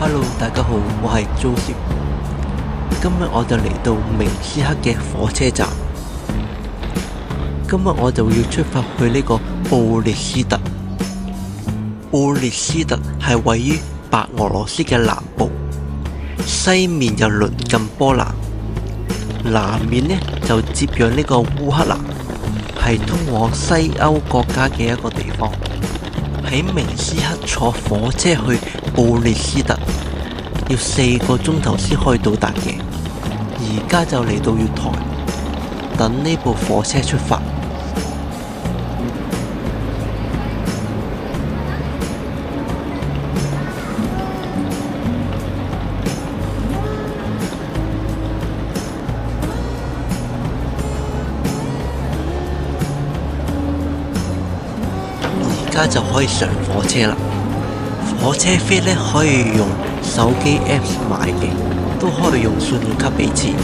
Hello，大家好，我係 Joseph。今日我就嚟到明斯克嘅火車站。今日我就要出發去呢個布列斯特。布列斯特係位於白俄羅斯嘅南部，西面就鄰近波蘭，南面呢就接壤呢個烏克蘭，係通往西歐國家嘅一個地方。喺明斯克坐火車去布列斯特要4個鐘頭先可以到達嘅，而家就嚟到月台等呢部火車出發。而家就可以上火車啦。火車飛呢可以用手機 Apps 買嘅，都可以用信用卡俾錢。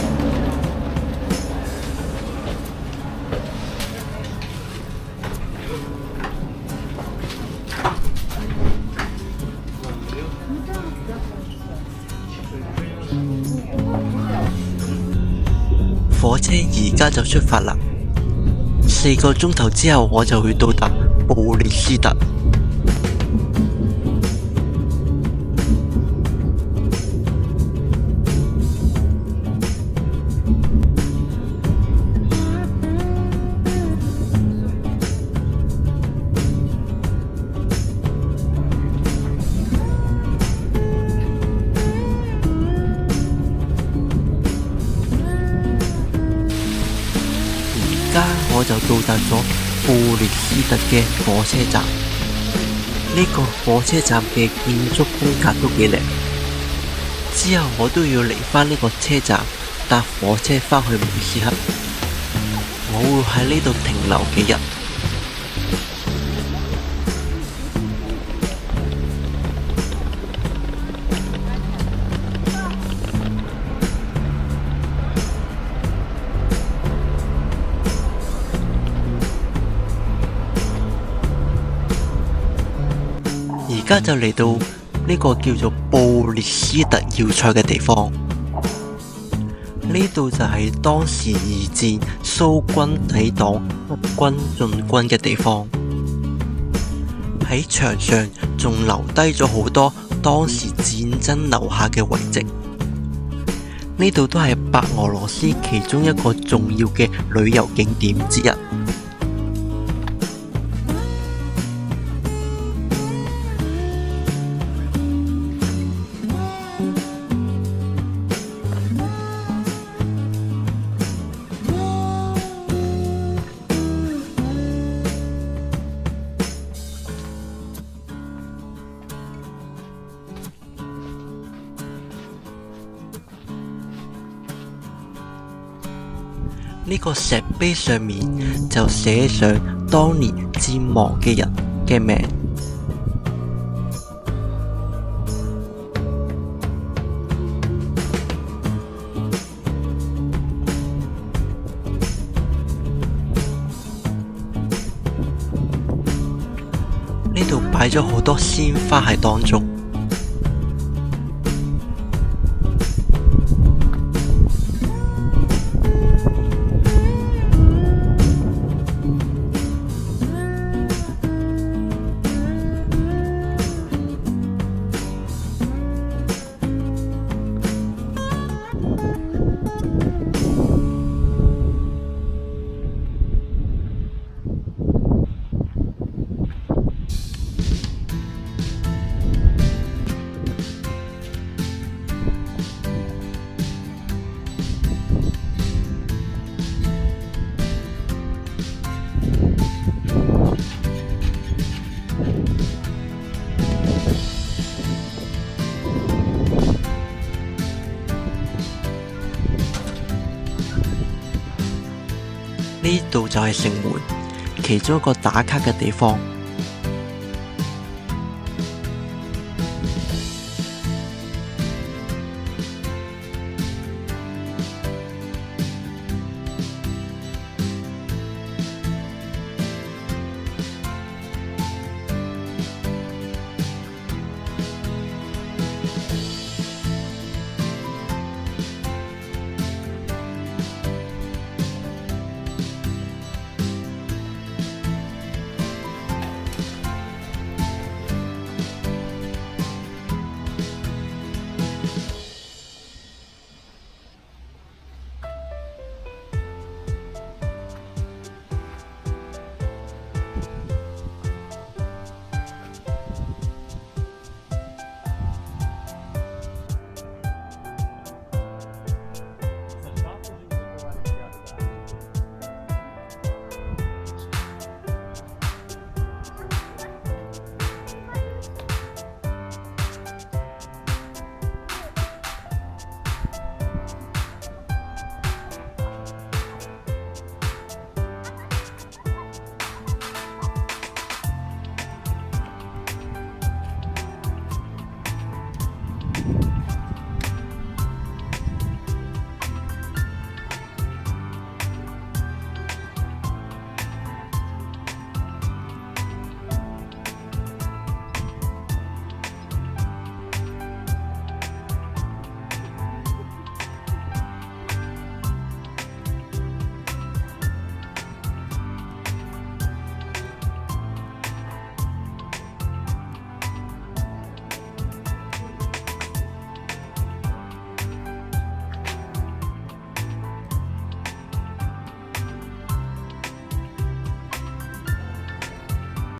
火車而家就出發啦，4個鐘頭之後我就會到達布列斯特。而家我就到達咗布列斯特嘅火車站。呢個火車站嘅建築風格都幾靚。之後我都要嚟返呢個車站搭火車返去明斯克。我會喺呢度停留幾日。而家就嚟到呢個叫做布列斯特要塞嘅地方，呢度就係當時二戰蘇軍抵擋德軍進軍嘅地方。喺牆上仲留低咗好多當時戰爭留下嘅遺跡。呢度都係白俄羅斯其中一個重要嘅旅遊景點之一。呢個石碑上面就寫上當年戰亡嘅人嘅名。呢度擺咗好多鮮花喺當中。呢度就係城門，其中一個打卡嘅地方。